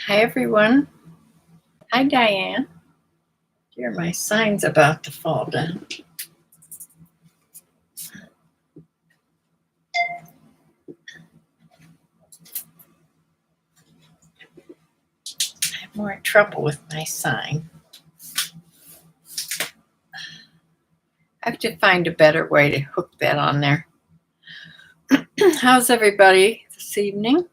Hi, everyone. Hi, Diane. Here, my sign's about to fall down. I have more trouble with my sign. I have to find a better way to hook that on there. How's everybody this evening?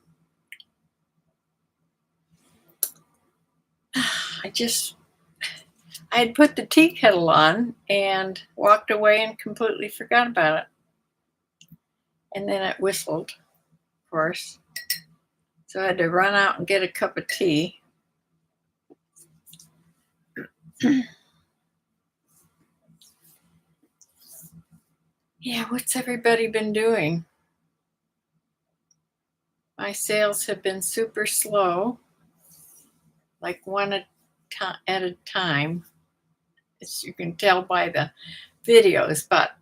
I had put the tea kettle on and walked away and completely forgot about it. And then it whistled, of course. So I had to run out and get a cup of tea. Yeah, what's everybody been doing? My sales have been super slow, like one at a time. As you can tell by the videos, but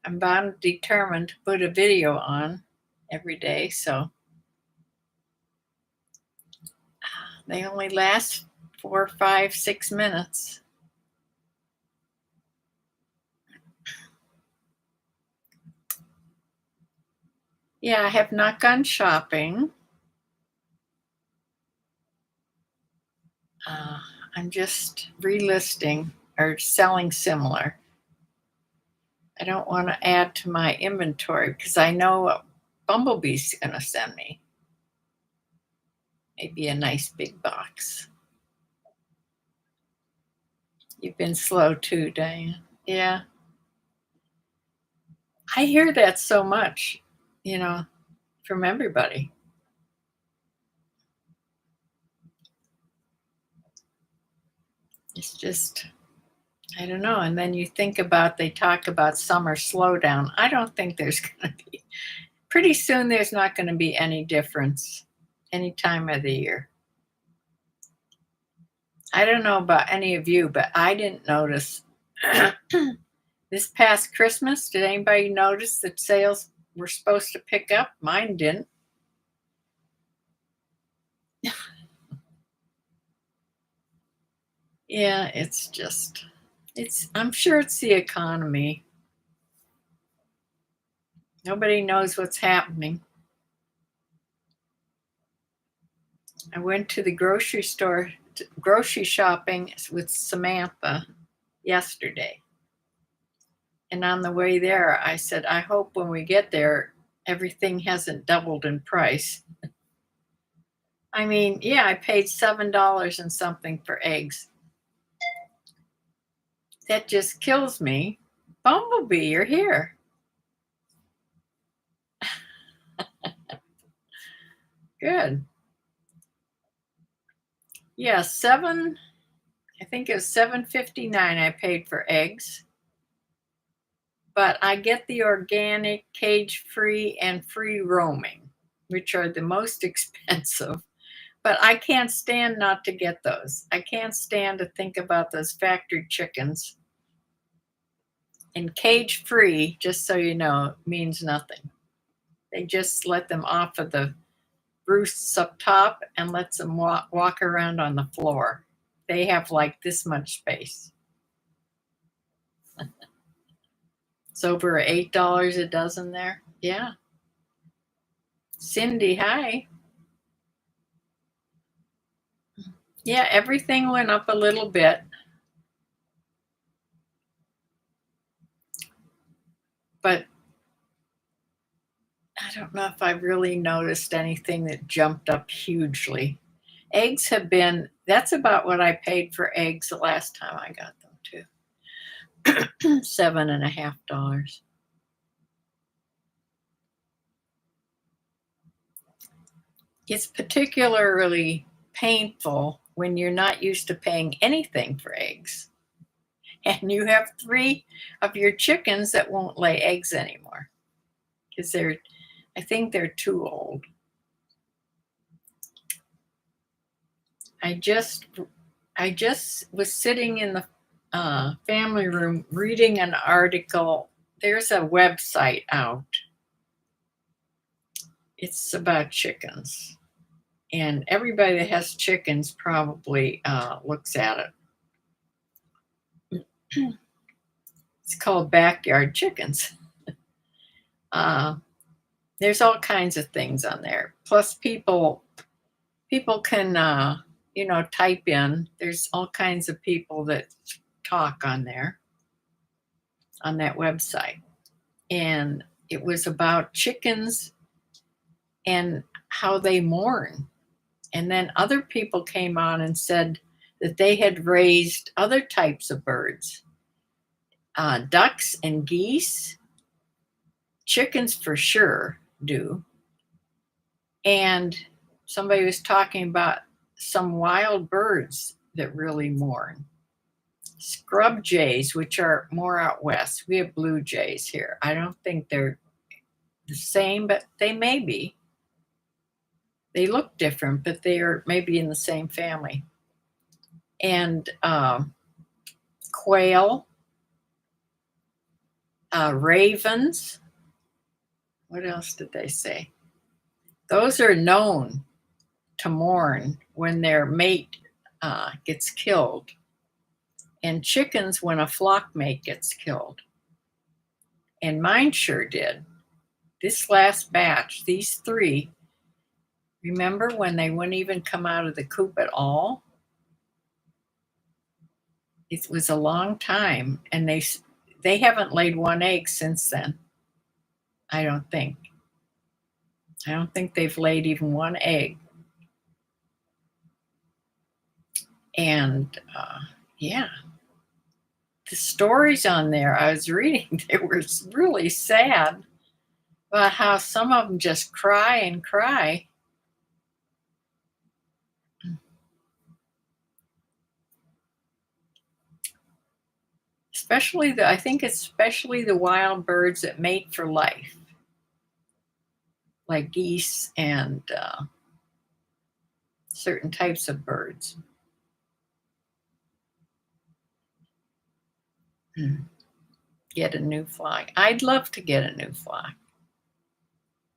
I'm bound determined to put a video on every day, so they only last 4, 5, 6 minutes. Yeah, I have not gone shopping. I'm just relisting or selling similar. I don't want to add to my inventory because I know what Bumblebee's going to send me. Maybe a nice big box. You've been slow too, Diane. Yeah. I hear that so much, from everybody. It's just, I don't know. And then you think about, they talk about summer slowdown. I don't think there's going to be, pretty soon there's not going to be any difference any time of the year. I don't know about any of you, but I didn't notice this past Christmas. Did anybody notice that sales were supposed to pick up? Mine didn't. Yeah, I'm sure it's the economy. Nobody knows what's happening. I went to the grocery store, grocery shopping with Samantha yesterday. And on the way there, I said, I hope when we get there, everything hasn't doubled in price. I mean, yeah, I paid $7 and something for eggs. That just kills me. Bumblebee, you're here. Good. Yeah, I think it was $7.59 I paid for eggs. But I get the organic, cage-free, and free roaming, which are the most expensive. But I can't stand not to get those. I can't stand to think about those factory chickens. And cage-free, just so you know, means nothing. They just let them off of the roosts up top and lets them walk around on the floor. They have like this much space. It's over $8 a dozen there. Yeah. Cindy, hi. Yeah, everything went up a little bit. But I don't know if I've really noticed anything that jumped up hugely. Eggs that's about what I paid for eggs the last time I got them too. $7.50. It's particularly painful when you're not used to paying anything for eggs. And you have 3 of your chickens that won't lay eggs anymore because I think they're too old. I just was sitting in the family room reading an article. There's a website out. It's about chickens. And everybody that has chickens probably looks at it. It's called backyard chickens. There's all kinds of things on there. Plus, people can type in. There's all kinds of people that talk on there, on that website. And it was about chickens and how they mourn. And then other people came on and said that they had raised other types of birds, ducks and geese. Chickens for sure do. And somebody was talking about some wild birds that really mourn. Scrub jays, which are more out west. We have blue jays here. I don't think they're the same, but they may be. They look different, but they are maybe in the same family. And quail, ravens. What else did they say? Those are known to mourn when their mate gets killed. And chickens when a flock mate gets killed. And mine sure did. This last batch, these three, remember when they wouldn't even come out of the coop at all? It was a long time, and they haven't laid one egg since then. I don't think they've laid even one egg. And yeah, the stories on there I was reading, they were really sad about how some of them just cry and cry. I think especially the wild birds that mate for life, like geese and certain types of birds. Get a new flock. I'd love to get a new flock.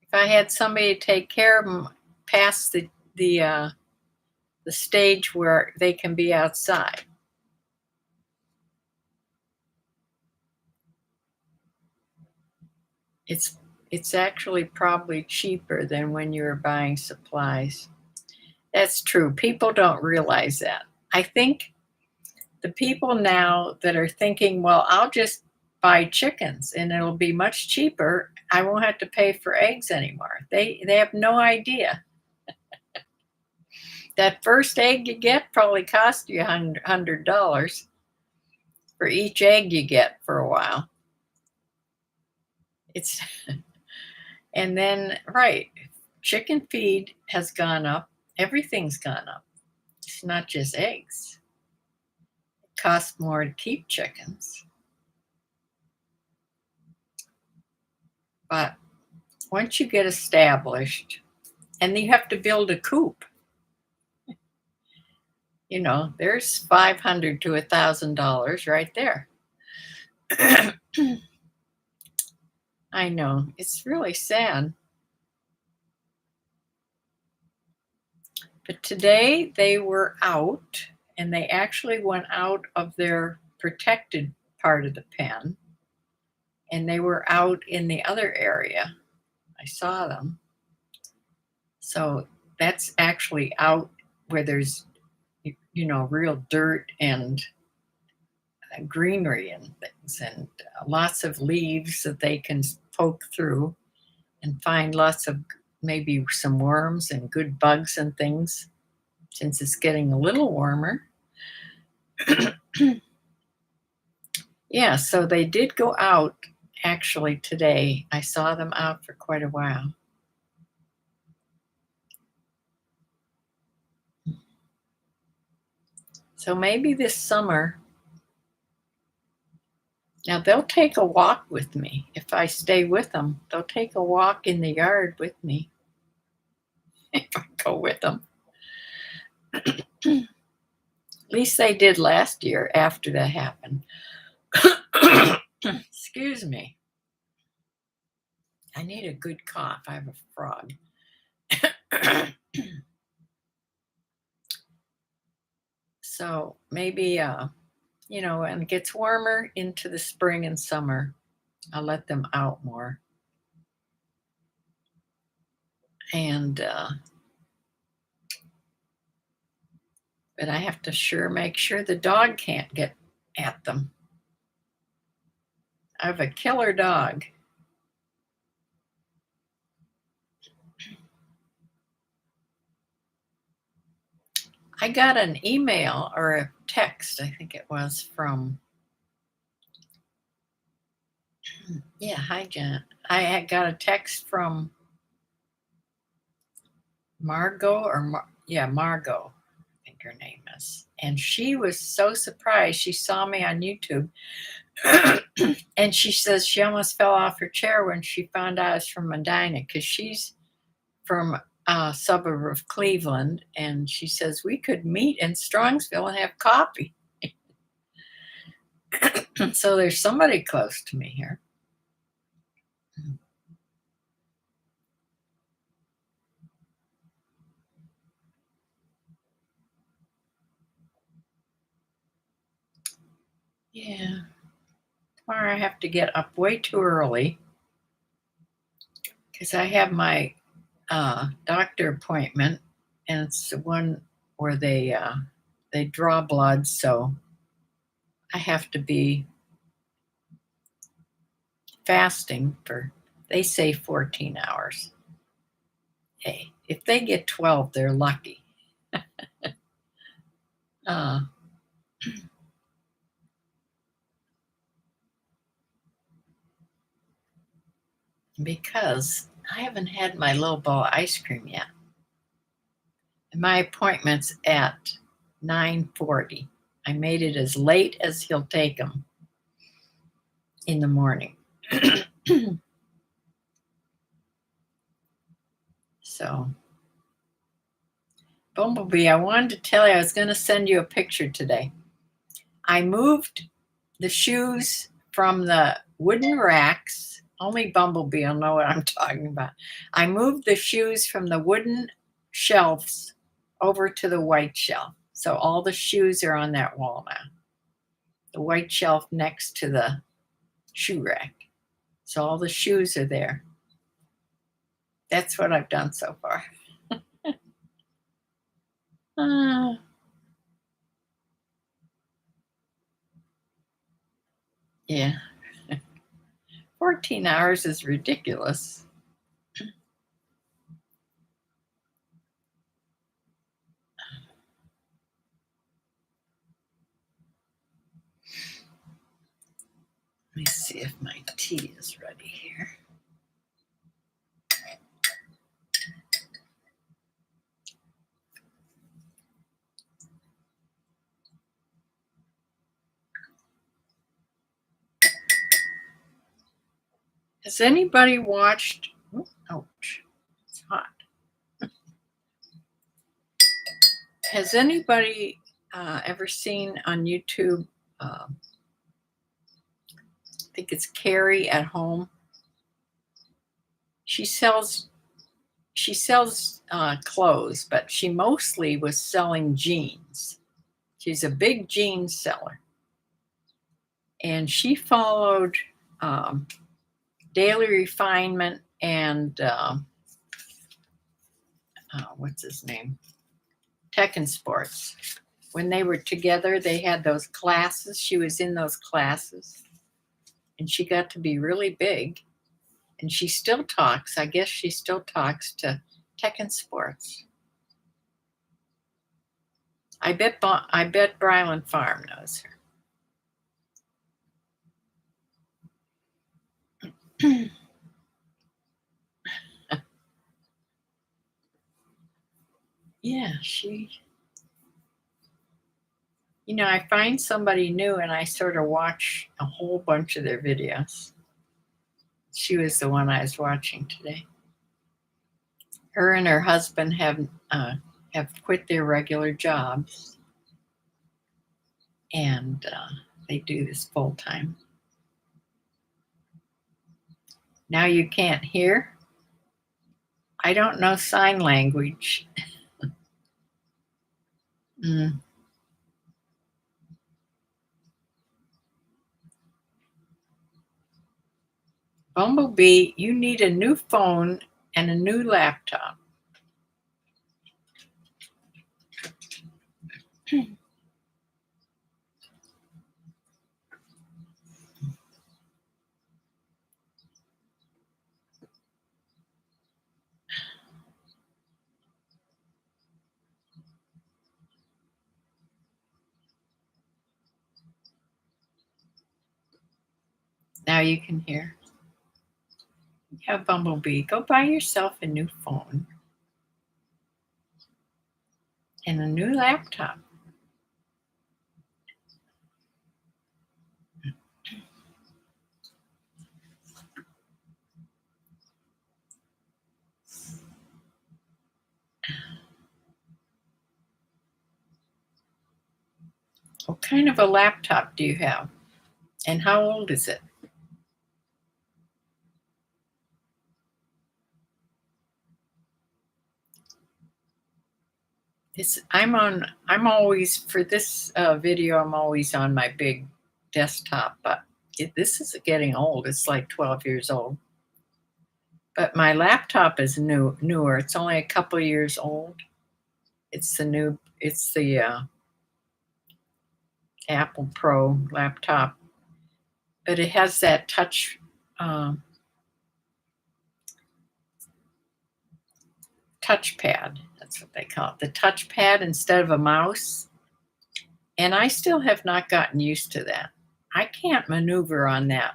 If I had somebody to take care of them past the stage where they can be outside. It's actually probably cheaper than when you're buying supplies. That's true. People don't realize that. I think the people now that are thinking, well, I'll just buy chickens and it'll be much cheaper. I won't have to pay for eggs anymore. They have no idea. That first egg you get probably cost you $100 for each egg you get for a while. And then, right, chicken feed has gone up. Everything's gone up. It's not just eggs. It costs more to keep chickens. But once you get established, and you have to build a coop, there's $500 to $1,000 right there. I know, it's really sad. But today they were out, and they actually went out of their protected part of the pen, and they were out in the other area. I saw them. So that's actually out where there's, real dirt and greenery and things, and lots of leaves that they can poke through and find lots of maybe some worms and good bugs and things, since it's getting a little warmer. Yeah, so they did go out actually today. I saw them out for quite a while. So maybe this summer. Now, they'll take a walk with me. If I stay with them, they'll take a walk in the yard with me. If I go with them. At least they did last year after that happened. Excuse me. I need a good cough. I have a frog. So maybe, when it gets warmer into the spring and summer, I'll let them out more. And, but I have to make sure the dog can't get at them. I have a killer dog. I got an email or a text, I think it was from, yeah, hi, Janet. I had got a text from Margot Margot, I think her name is. And she was so surprised. She saw me on YouTube and she says she almost fell off her chair when she found out I was from Medina, because she's from a suburb of Cleveland. And she says we could meet in Strongsville and have coffee. So there's somebody close to me here. Yeah. Tomorrow I have to get up way too early because I have my doctor appointment, and it's the one where they draw blood, so I have to be fasting for, they say 14 hours. Hey, if they get 12, they're lucky. uh, because I haven't had my little bowl of ice cream yet. And my appointment's at 9:40. I made it as late as he'll take them in the morning. So, Bumblebee, I wanted to tell you, I was going to send you a picture today. I moved the shoes from the wooden racks. Only Bumblebee will know what I'm talking about. I moved the shoes from the wooden shelves over to the white shelf. So all the shoes are on that wall now. The white shelf next to the shoe rack. So all the shoes are there. That's what I've done so far. Yeah. 14 hours is ridiculous. Let me see if my tea is ready here. Has anybody watched, ouch, it's hot. Has anybody ever seen on YouTube, I think it's Carrie at Home. She sells clothes, but she mostly was selling jeans. She's a big jeans seller. And she followed Daily Refinement and what's his name? Tech and Sports. When they were together, they had those classes. She was in those classes. And she got to be really big. And she still talks. I guess she still talks to Tech and Sports. I bet Bryland Farm knows her. Yeah, I find somebody new and I sort of watch a whole bunch of their videos. She was the one I was watching today. Her and her husband have quit their regular jobs, and they do this full time. Now you can't hear? I don't know sign language. Bumblebee, you need a new phone and a new laptop. Now you can hear. Yeah, Bumblebee, go buy yourself a new phone and a new laptop. What kind of a laptop do you have? And how old is it? I'm always, for this video, I'm always on my big desktop, but this is getting old. It's like 12 years old. But my laptop is newer. It's only a couple years old. It's the Apple Pro laptop, but it has that um, touchpad. That's what they call it, the touchpad instead of a mouse. And I still have not gotten used to that. I can't maneuver on that.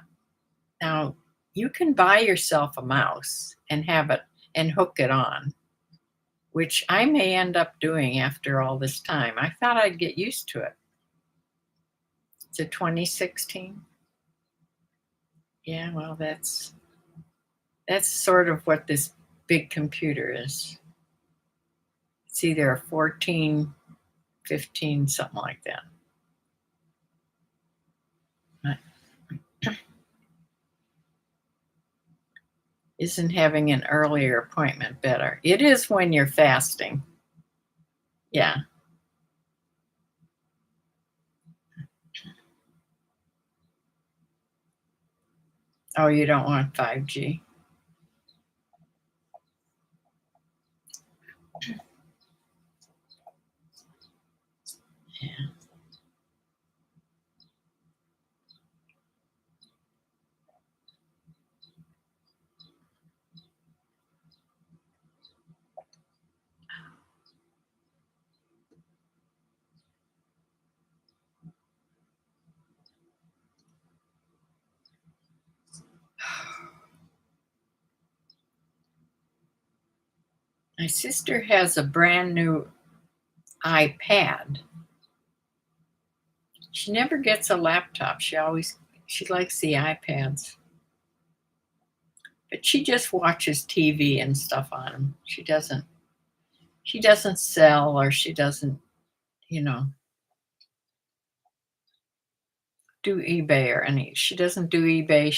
Now, you can buy yourself a mouse and have it and hook it on, which I may end up doing after all this time. I thought I'd get used to it. It's a 2016. Yeah, well, that's sort of what this big computer is. It's either a 14, 15, something like that. Isn't having an earlier appointment better? It is when you're fasting. Yeah. Oh, you don't want 5G? Yeah. My sister has a brand new iPad. She never gets a laptop. She likes the iPads. But she just watches TV and stuff on them. She doesn't sell, or she doesn't, you know, do eBay or any. She doesn't do eBay.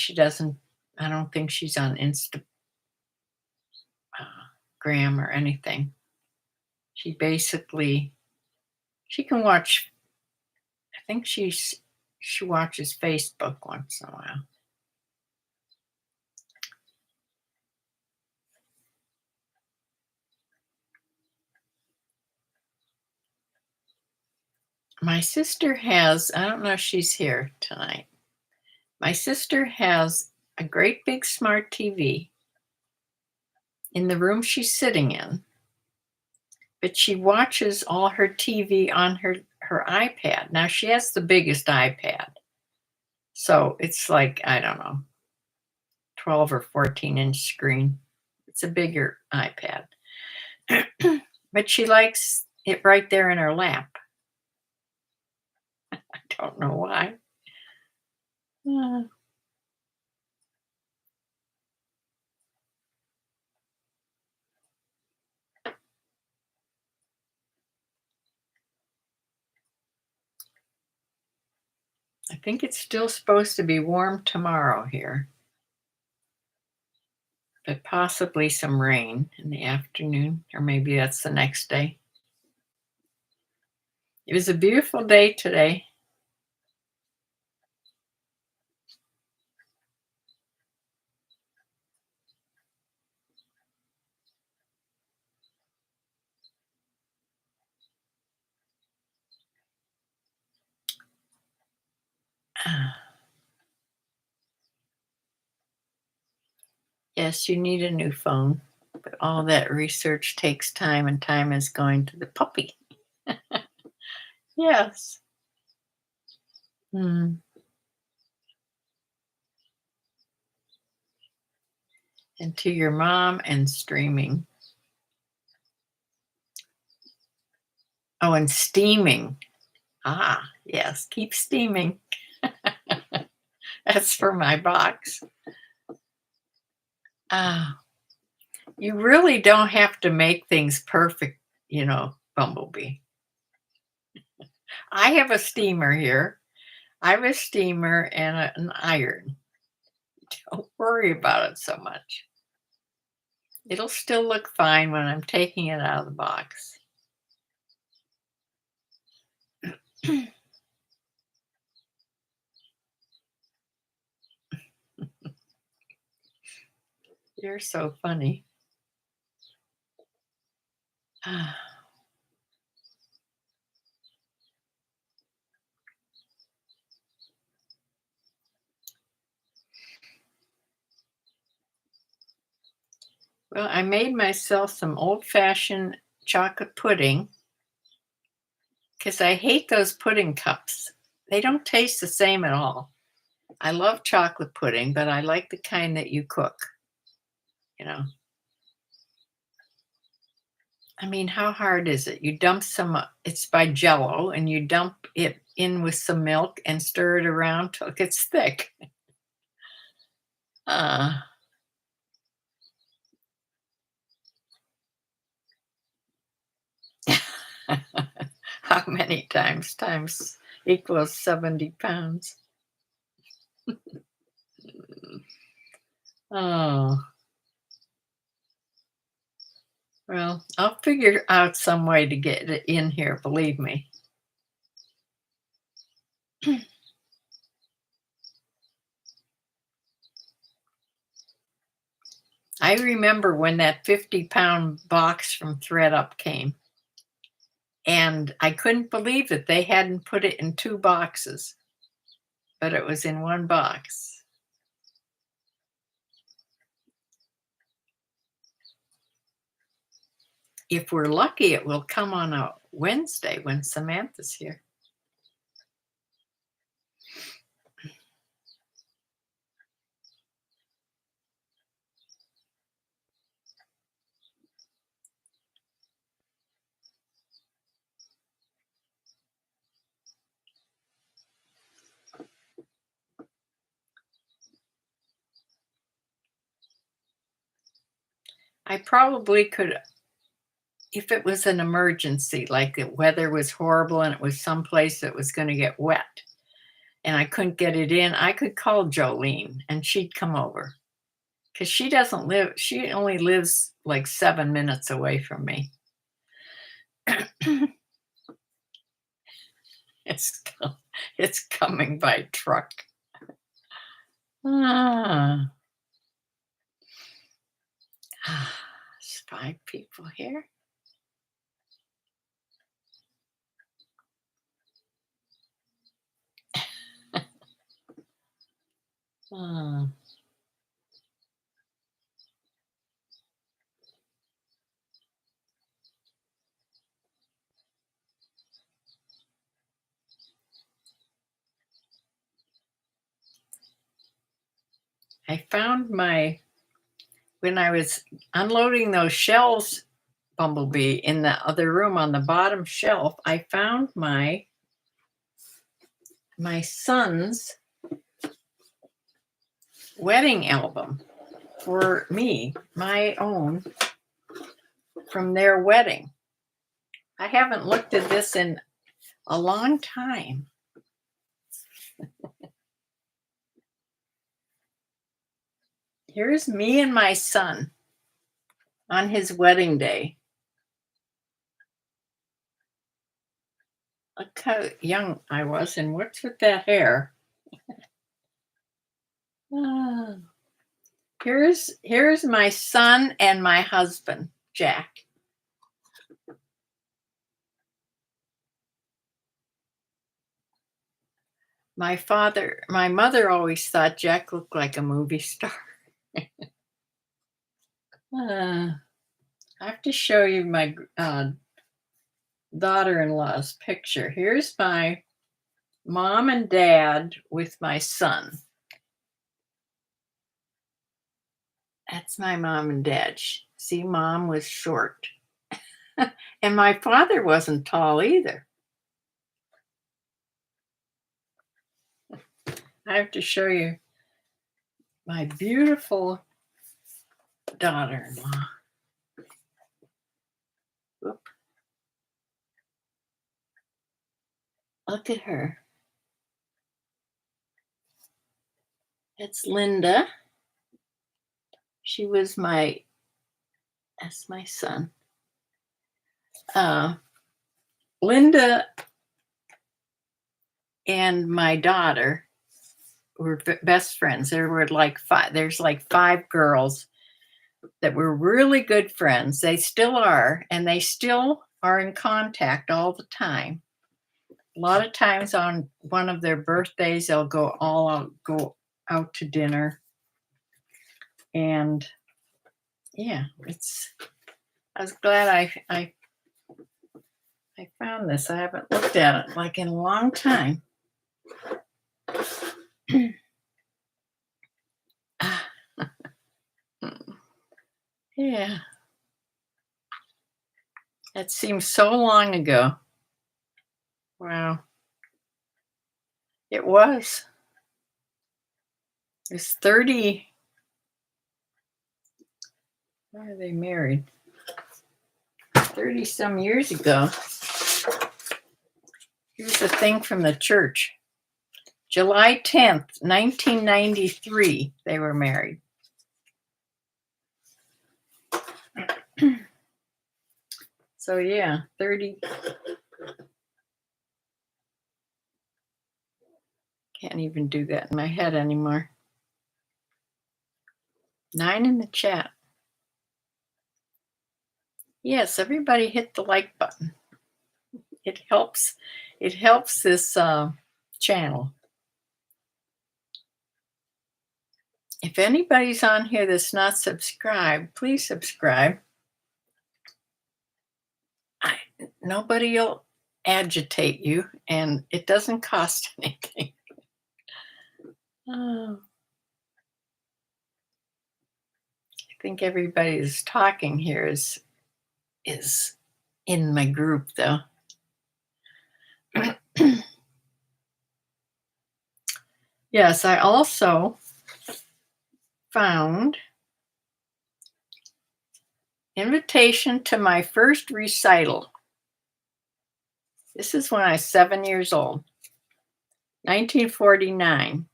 I don't think she's on Instagram or anything. She can watch, I think she watches Facebook once in a while. My sister has, I don't know if she's here tonight. My sister has a great big smart TV in the room she's sitting in, but she watches all her TV on her iPad. Now, she has the biggest iPad. So it's like, I don't know, 12 or 14-inch screen. It's a bigger iPad. But she likes it right there in her lap. I don't know why. I think it's still supposed to be warm tomorrow here, but possibly some rain in the afternoon, or maybe that's the next day. It was a beautiful day today. Yes, you need a new phone, but all that research takes time, and time is going to the puppy. Yes. Mm. And to your mom and streaming. Oh, and steaming. Ah, yes, keep steaming. That's for my box. Ah, you really don't have to make things perfect, Bumblebee. I have a steamer here. I have a steamer and an iron. Don't worry about it so much. It'll still look fine when I'm taking it out of the box. You're so funny. Well, I made myself some old-fashioned chocolate pudding because I hate those pudding cups. They don't taste the same at all. I love chocolate pudding, but I like the kind that you cook, you know. I mean, how hard is it? You dump some, it's by Jello, and you dump it in with some milk and stir it around till it gets thick. Uh, how many times equals 70 pounds? Oh, well, I'll figure out some way to get it in here, believe me. I remember when that 50-pound box from ThreadUp came, and I couldn't believe that they hadn't put it in two boxes, but it was in one box. If we're lucky, it will come on a Wednesday when Samantha's here. I probably could, if it was an emergency, like the weather was horrible and it was someplace that was going to get wet and I couldn't get it in, I could call Jolene and she'd come over. Because she only lives like 7 minutes away from me. It's, it's coming by truck. Ah. There's 5 people here. Ah. I found when I was unloading those shelves, Bumblebee, in the other room on the bottom shelf, I found my son's wedding album for me, my own, from their wedding. I haven't looked at this in a long time. Here's me and my son on his wedding day. Look how young I was, and what's with that hair? Ah. Here's my son and my husband, Jack. My mother always thought Jack looked like a movie star. I have to show you my daughter-in-law's picture. Here's my mom and dad with my son. That's my mom and dad. See, mom was short. And my father wasn't tall either. I have to show you my beautiful daughter-in-law. Whoop. Look at her. That's Linda. She was that's my son. Linda and my daughter were best friends. There were like five. There's like five girls that were really good friends. They still are, and they still are in contact all the time. A lot of times on one of their birthdays, they'll go out to dinner. And yeah, I was glad I found this. I haven't looked at it like in a long time. Yeah. That seems so long ago. Wow. It was. It's 30. Why are they married? 30 some years ago. Here's the thing from the church. July 10th, 1993, they were married. So yeah, 30. Can't even do that in my head anymore. 9 in the chat. Yes, everybody hit the like button. It helps this channel. If anybody's on here that's not subscribed, please subscribe. Nobody will agitate you, and it doesn't cost anything. Oh. I think everybody that's talking here is in my group, though. Yes, I also found invitation to my first recital. This is when I was 7 years old, 1949.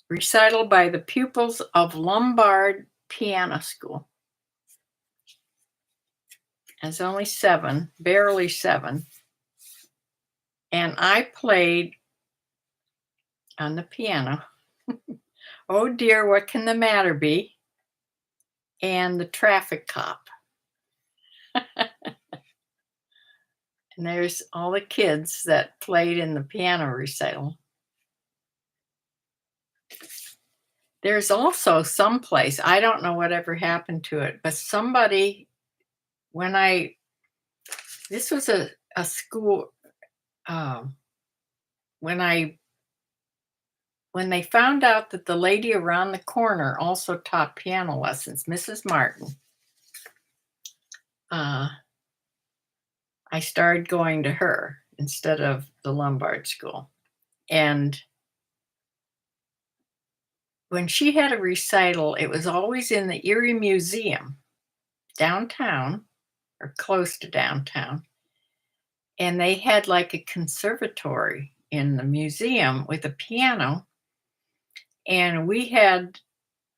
Recital by the pupils of Lombard Piano School. I was only 7, barely 7. And I played on the piano. Oh dear, what can the matter be? And the traffic cop. And there's all the kids that played in the piano recital. There's also someplace, I don't know whatever happened to it, but somebody, this was a school, when they found out that the lady around the corner also taught piano lessons, Mrs. Martin, I started going to her instead of the Lombard School. And when she had a recital, it was always in the Erie Museum, downtown, or close to downtown. And they had like a conservatory in the museum with a piano. And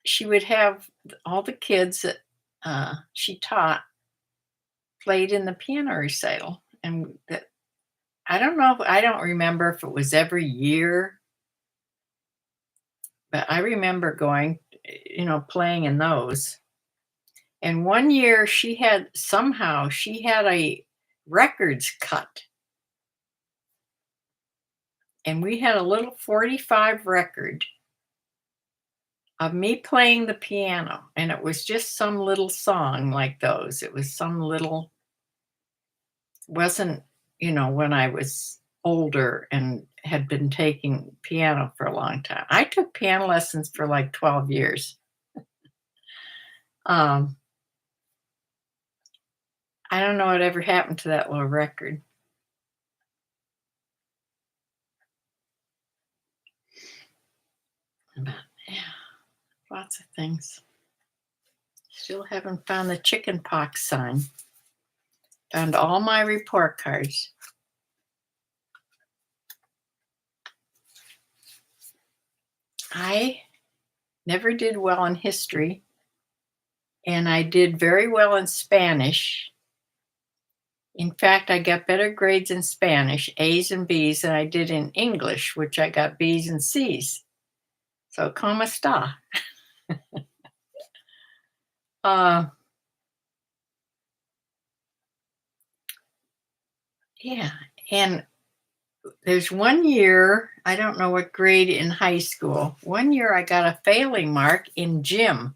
she would have all the kids that she taught played in the piano recital. And I don't remember if it was every year, but I remember going, playing in those. And one year she had a records cut. And we had a little 45 record of me playing the piano, and it was just some little song like those. It was some little wasn't, when I was older and had been taking piano for a long time. I took piano lessons for like 12 years. Um, I don't know what ever happened to that little record. But yeah, lots of things. Still haven't found the chicken pox sign. Found all my report cards. I never did well in history, and I did very well in Spanish. In fact, I got better grades in Spanish, A's and B's, than I did in English, which I got B's and C's. So, ¿cómo está? Yeah, and there's one year, I don't know what grade in high school, one year I got a failing mark in gym,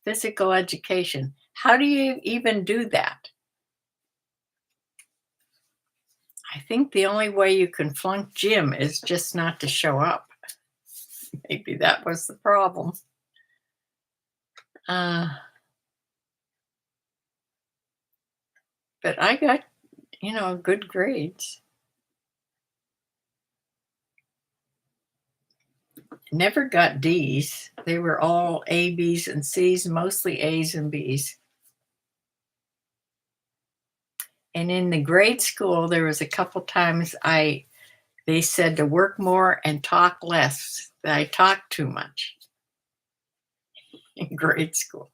physical education. How do you even do that? I think the only way you can flunk gym is just not to show up. Maybe that was the problem. But I got, good grades. Never got D's. They were all A, B's, and C's, mostly A's and B's. And in the grade school, there was a couple times they said to work more and talk less. That I talked too much in grade school.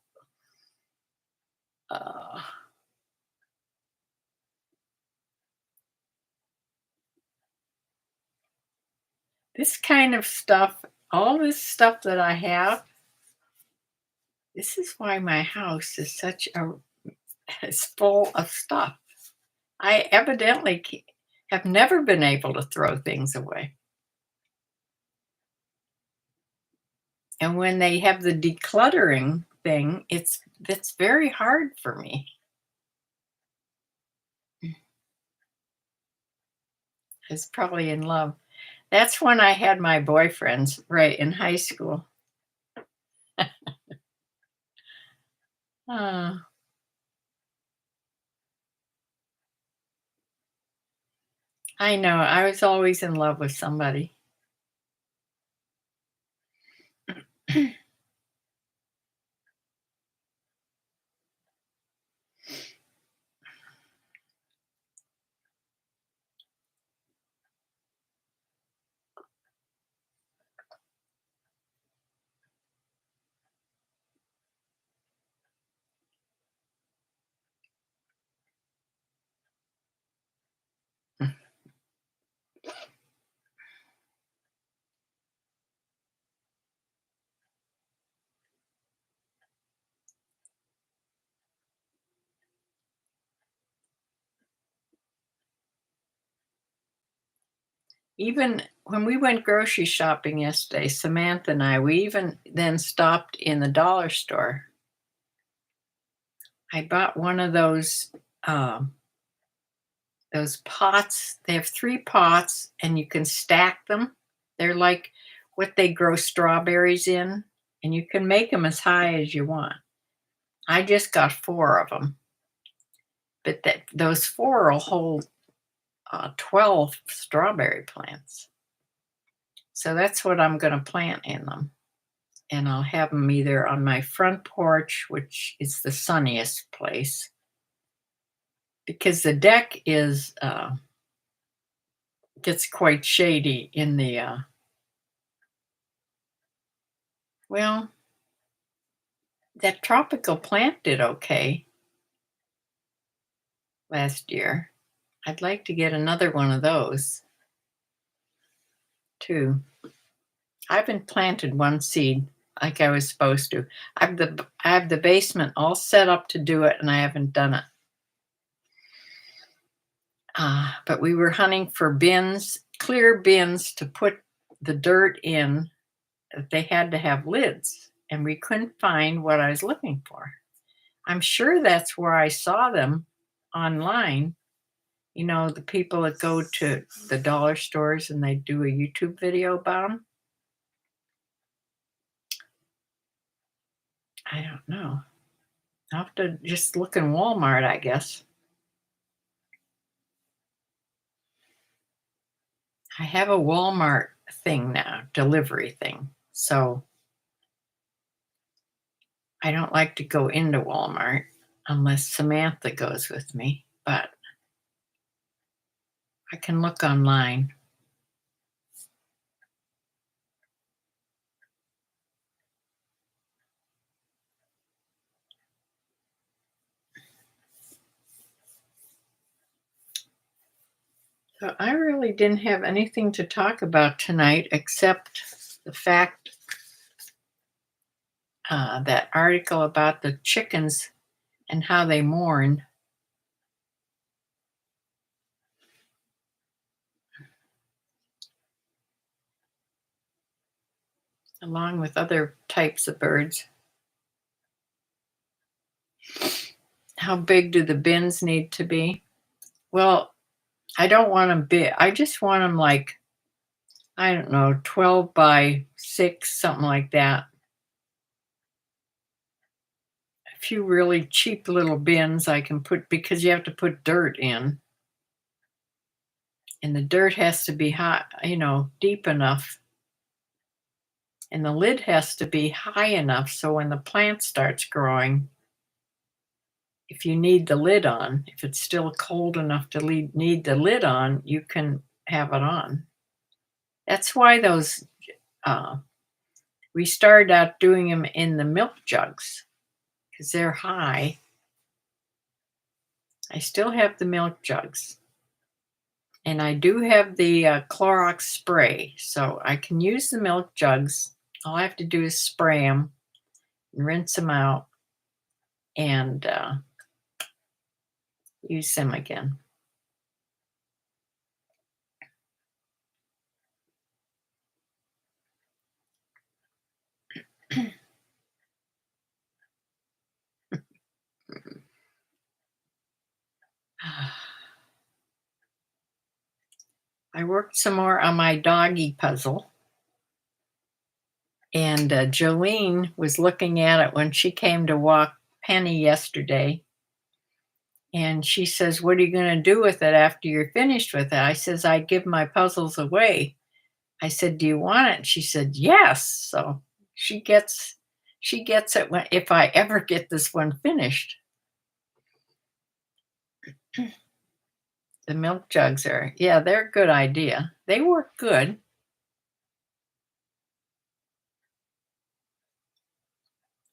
This kind of stuff, all this stuff that I have, this is why my house is it's full of stuff. I evidently have never been able to throw things away. And when they have the decluttering thing, it's very hard for me. It's probably in love. That's when I had my boyfriends, right, in high school. Uh, I know. I was always in love with somebody. Even when we went grocery shopping yesterday, Samantha and I, we even then stopped in the dollar store. I bought one of those pots. They have 3 pots and you can stack them. They're like what they grow strawberries in, and you can make them as high as you want. I just got 4 of them, but those 4 will hold 12 strawberry plants. So that's what I'm going to plant in them. And I'll have them either on my front porch, which is the sunniest place, because the deck gets quite shady in the well, that tropical plant did okay last year. I'd like to get another one of those too. I haven't planted one seed like I was supposed to. I have the basement all set up to do it, and I haven't done it. But we were hunting for bins clear bins to put the dirt in. They had to have lids, and we couldn't find what I was looking for. I'm sure that's where I saw them online. You know, the people that go to the dollar stores and they do a YouTube video about them. I don't know. I'll have to just look in Walmart, I guess. I have a Walmart thing now, delivery thing. So I don't like to go into Walmart unless Samantha goes with me, but I can look online. So I really didn't have anything to talk about tonight except the fact that article about the chickens and how they mourn, along with other types of birds. How big do the bins need to be? Well, I don't want them big. I just want them like, I don't know, 12 by 6, something like that. A few really cheap little bins I can put, because you have to put dirt in. And the dirt has to be hot, deep enough. And the lid has to be high enough so when the plant starts growing, if you need the lid on, if it's still cold enough to need the lid on, you can have it on. That's why those, we started out doing them in the milk jugs because they're high. I still have the milk jugs. And I do have the Clorox spray, so I can use the milk jugs. All I have to do is spray them and rinse them out and use them again. I worked some more on my doggy puzzle. And Jolene was looking at it when she came to walk Penny yesterday. And she says, "What are you going to do with it after you're finished with it?" I says, "I give my puzzles away." I said, "Do you want it?" She said, "Yes." So she gets it if I ever get this one finished. The milk jugs they're a good idea. They work good.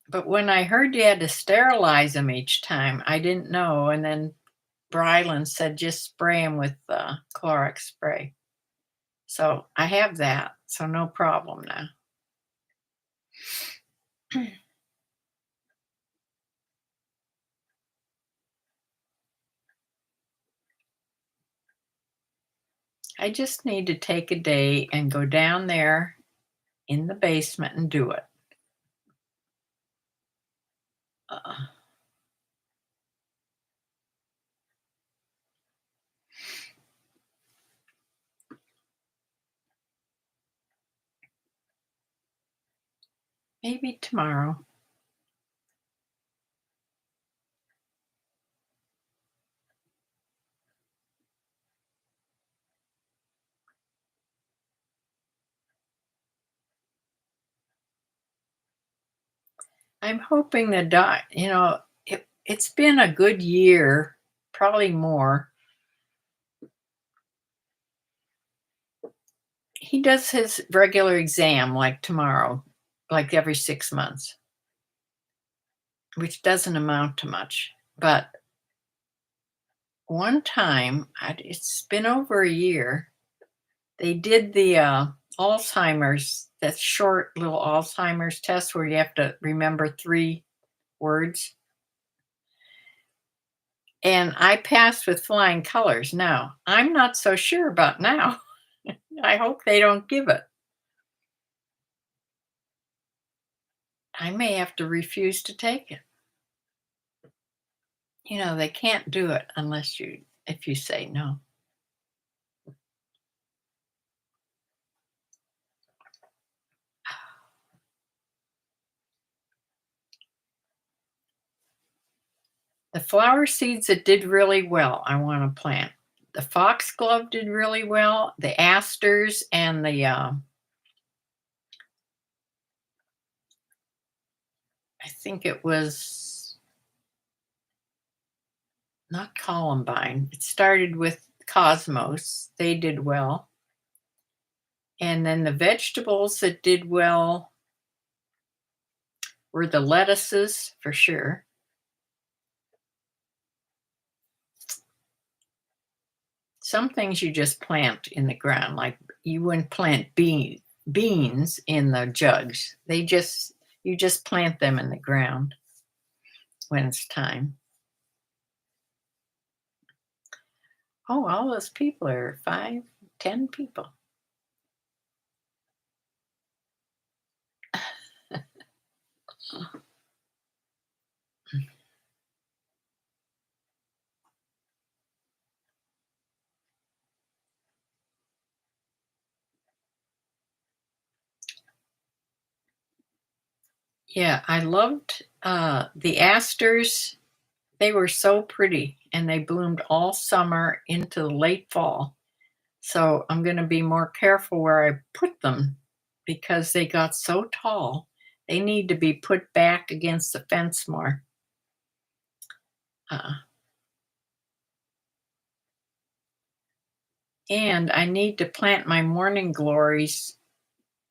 But when I heard you had to sterilize them each time, I didn't know. And then Brylan said just spray them with Clorox spray. So I have that, so no problem now. I just need to take a day and go down there in the basement and do it. Uh, Maybe tomorrow. I'm hoping it's been a good year, probably more. He does his regular exam like tomorrow, like every 6 months, which doesn't amount to much. But one time, it's been over a year, they did the Alzheimer's, that short little Alzheimer's test where you have to remember 3 words. And I passed with flying colors. Now, I'm not so sure about now. I hope they don't give it. I may have to refuse to take it. They can't do it unless if you say no. The flower seeds that did really well, I want to plant. The foxglove did really well. The asters and I think it was not columbine. It started with cosmos. They did well. And then the vegetables that did well were the lettuces for sure. Some things you just plant in the ground, like you wouldn't plant beans in the jugs. You just plant them in the ground when it's time. Oh, all those people are 5, 10 people. Yeah, I loved the asters. They were so pretty and they bloomed all summer into the late fall. So I'm going to be more careful where I put them because they got so tall. They need to be put back against the fence more. Uh, and I need to plant my morning glories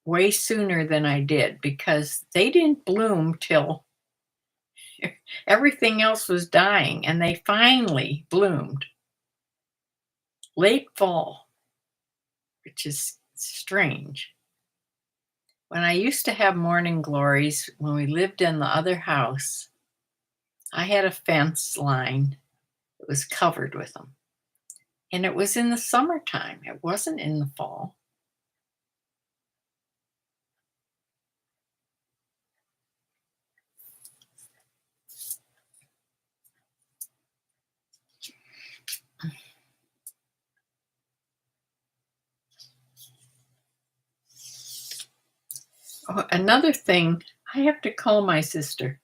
way sooner than I did because they didn't bloom till everything else was dying and they finally bloomed late fall, which is strange. When I used to have morning glories, when we lived in the other house, I had a fence line that was covered with them. And it was in the summertime, it wasn't in the fall. Oh, another thing, I have to call my sister.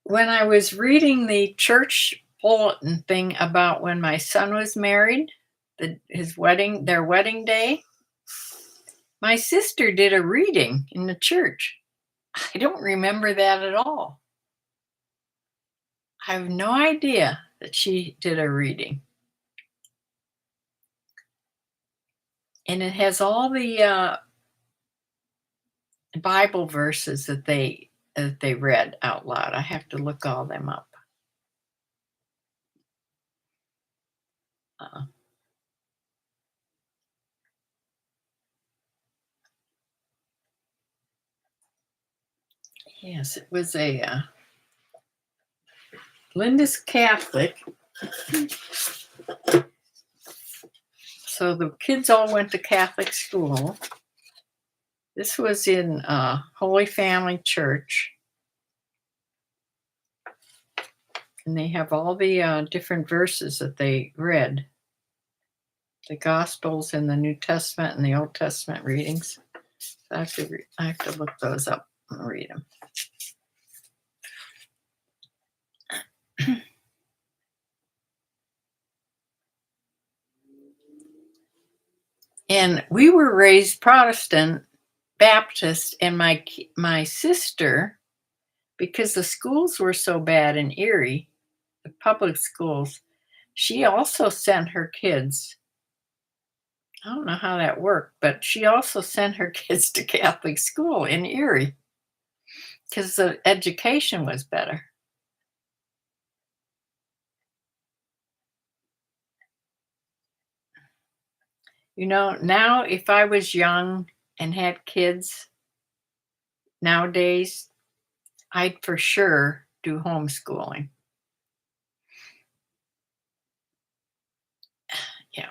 When I was reading the church bulletin thing about when my son was married, their wedding day, my sister did a reading in the church. I don't remember that at all. I have no idea that she did a reading. And it has all the Bible verses that they read out loud. I have to look all them up. Uh, yes, it was Linda's Catholic. So the kids all went to Catholic school. This was in Holy Family Church. And they have all the different verses that they read. The Gospels and the New Testament and the Old Testament readings. So I have to look those up and read them. And we were raised Protestant, Baptist, and my sister, because the schools were so bad in Erie, the public schools, she also sent her kids. I don't know how that worked, but she also sent her kids to Catholic school in Erie because the education was better. Now if I was young and had kids nowadays, I'd for sure do homeschooling. Yeah.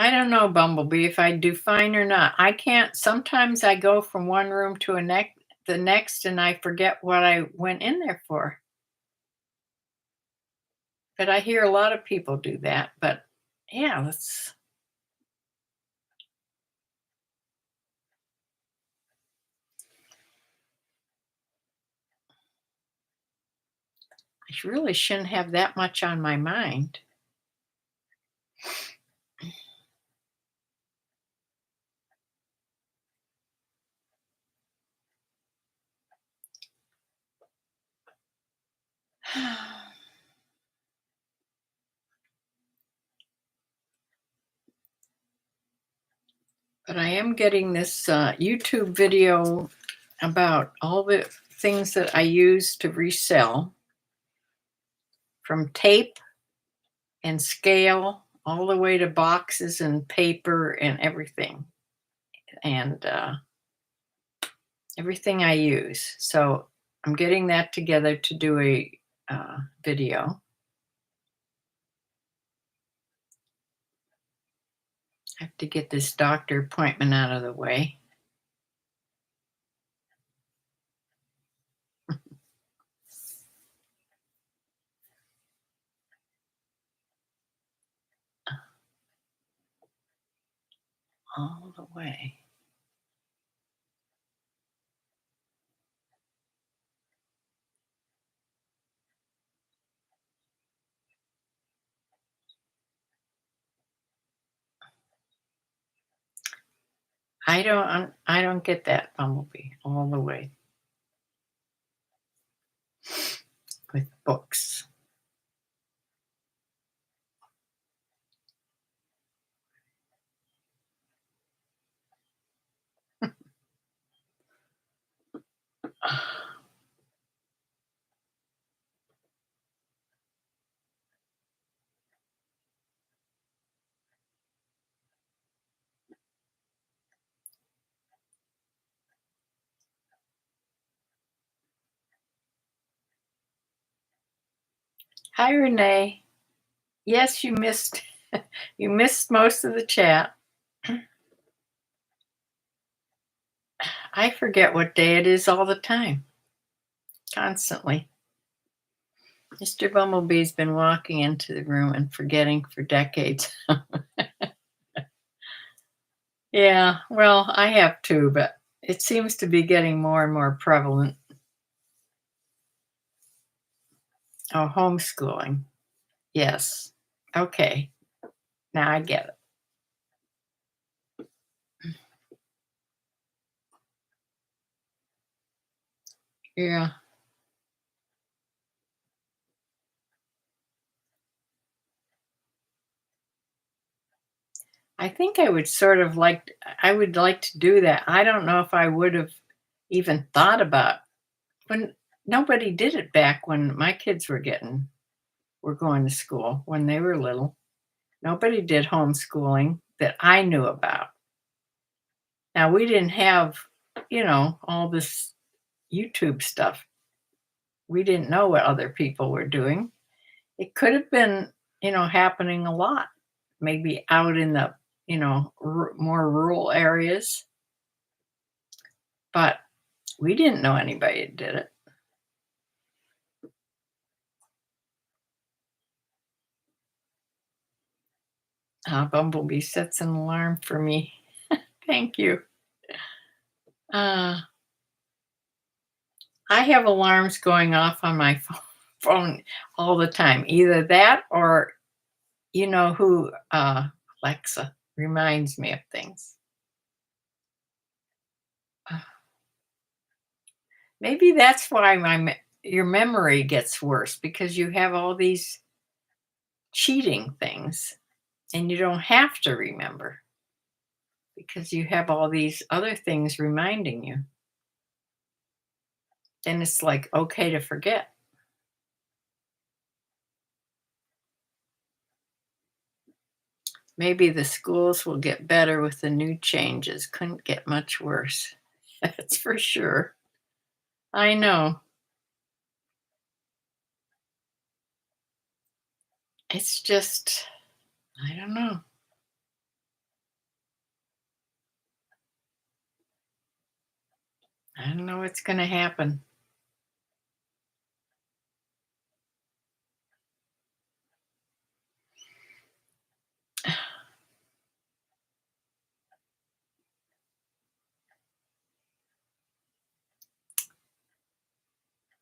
I don't know, Bumblebee, if I do fine or not. I can't. Sometimes I go from one room to the next, and I forget what I went in there for. But I hear a lot of people do that. But yeah, I really shouldn't have that much on my mind. But I am getting this YouTube video about all the things that I use to resell, from tape and scale all the way to boxes and paper and everything. And everything I use. So I'm getting that together to do a video. I have to get this doctor appointment out of the way. All the way. I don't get that, Bumblebee, all the way with books. Hi, Renee. Yes, you missed you missed most of the chat. I forget what day it is all the time, constantly. Mr. Bumblebee's been walking into the room and forgetting for decades. Yeah, well, I have too, but it seems to be getting more and more prevalent. Oh, homeschooling. Yes. Okay. Now I get it. Yeah. I think I would like to do that. I don't know if I would have even thought about when nobody did it back when my kids were going to school when they were little. Nobody did homeschooling that I knew about. Now we didn't have, all this YouTube stuff. We didn't know what other people were doing. It could have been, happening a lot, maybe out in the, more rural areas, but we didn't know anybody that did it. Bumblebee sets an alarm for me. Thank you. Uh, I have alarms going off on my phone all the time. Either that or, who, Alexa reminds me of things. Maybe that's why your memory gets worse, because you have all these cheating things and you don't have to remember because you have all these other things reminding you. Then it's like okay to forget. Maybe the schools will get better with the new changes. Couldn't get much worse. That's for sure. I know. It's just, I don't know. I don't know what's going to happen.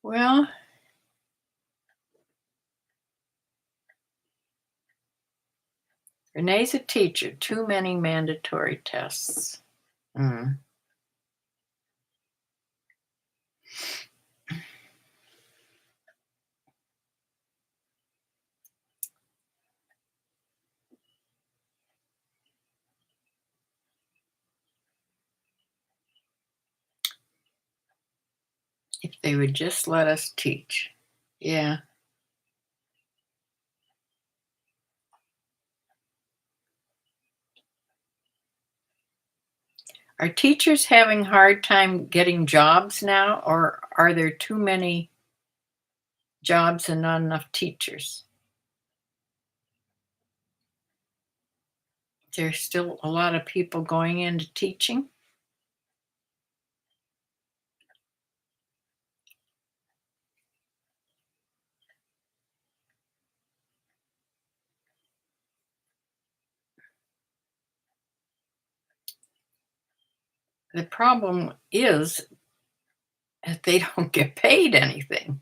Well, Renee's a teacher. Too many mandatory tests. Mm. If they would just let us teach. Yeah. Are teachers having hard time getting jobs now, or are there too many jobs and not enough teachers? There's still a lot of people going into teaching. The problem is that they don't get paid anything.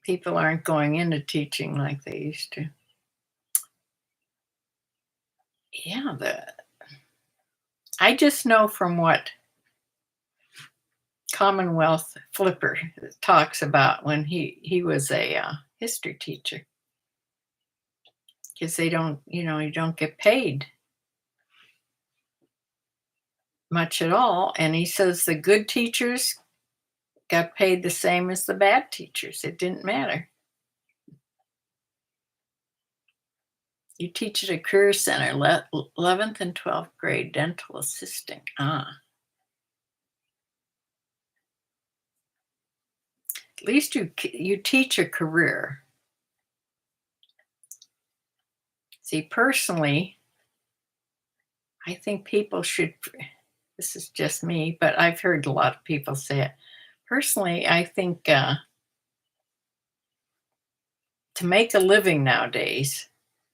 People aren't going into teaching like they used to. Yeah, I just know from what Commonwealth Flipper talks about when he was a history teacher, because they don't, you don't get paid much at all. And he says the good teachers got paid the same as the bad teachers. It didn't matter. You teach at a career center, 11th and 12th grade dental assisting. At least you teach a career. See, personally, I think people should, this is just me, but I've heard a lot of people say it. Personally, I think to make a living nowadays,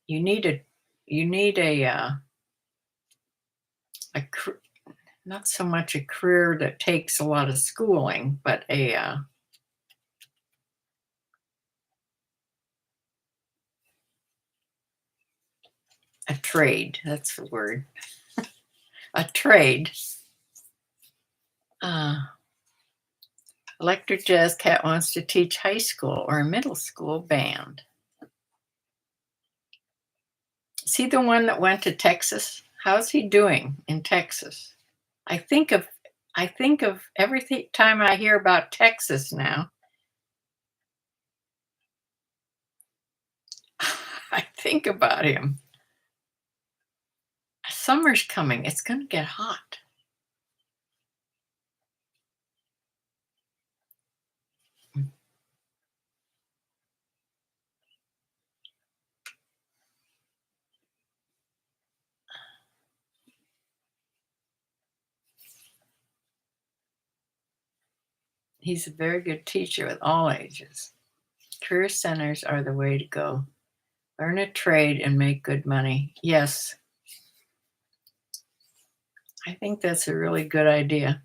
you need a not so much a career that takes a lot of schooling, but a trade. That's the word. A trade. Electric Jazz Cat wants to teach high school or middle school band. Is he the one that went to Texas? How's he doing in Texas? I think of every time I hear about Texas now. I think about him. Summer's coming. It's going to get hot. He's a very good teacher with all ages. Career centers are the way to go. Learn a trade and make good money. Yes. I think that's a really good idea.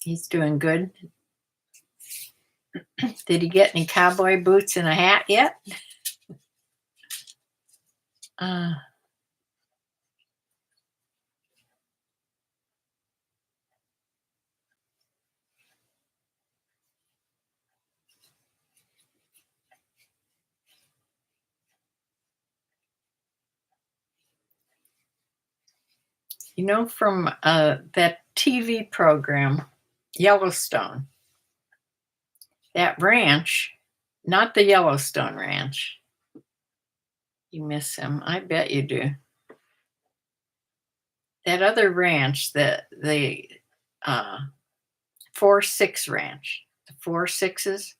He's doing good. Did he get any cowboy boots and a hat yet? Uh, from that TV program, Yellowstone, that ranch, not the Yellowstone Ranch. You miss him. I bet you do. That other ranch, the 4-6 ranch, the 4-6s,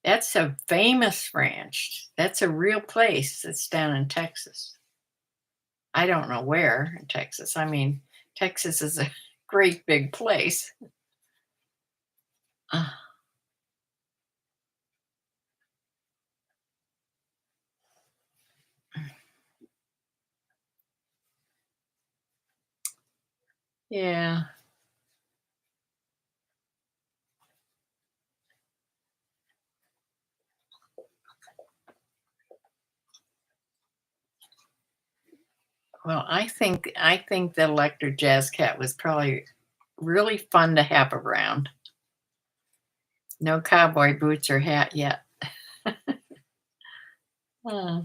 that's a famous ranch. That's a real place that's down in Texas. I don't know where in Texas. I mean, Texas is a great big place. Uh, yeah. Well, I think the electric jazz cat was probably really fun to have around. No cowboy boots or hat yet. Hmm.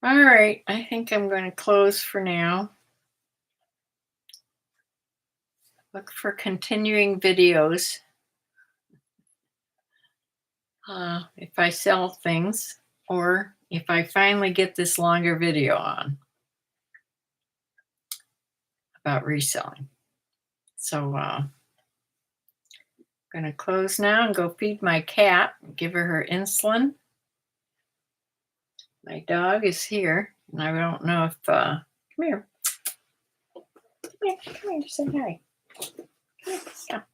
All right, I think I'm going to close for now. Look for continuing videos. If I sell things or if I finally get this longer video on about reselling. So I'm going to close now and go feed my cat, give her insulin. My dog is here, and I don't know if, come here. Come here, say hi. Come here.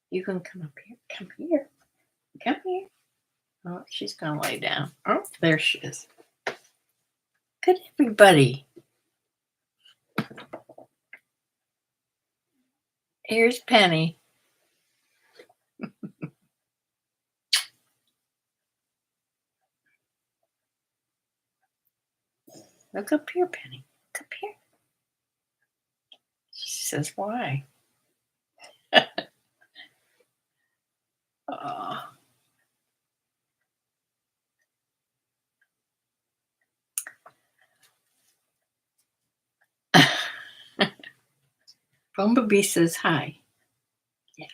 You can come up here. Come here. Come here. Oh, she's going to lay down. Oh, there she is. Good, everybody. Here's Penny. Look up here, Penny. Look up here. She says, why? Oh. Bumblebee says hi. Yeah.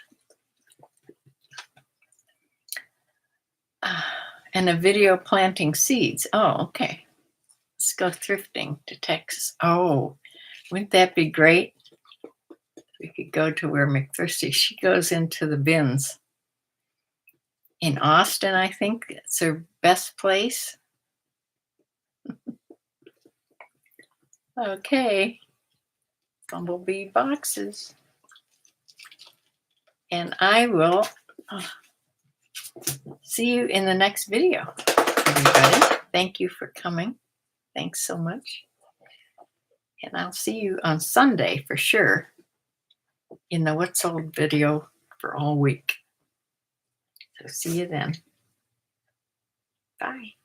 And a video planting seeds. Oh, okay. Let's go thrifting to Texas. Oh, wouldn't that be great? We could go to where McThrirsty, she goes into the bins. In Austin, I think it's her best place. Okay. Bumblebee boxes. And I will see you in the next video, everybody. Thank you for coming. Thanks so much. And I'll see you on Sunday for sure in the What's Sold video for all week. So see you then. Bye.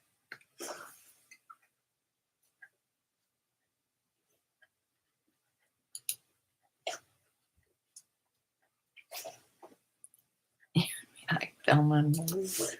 I fell on the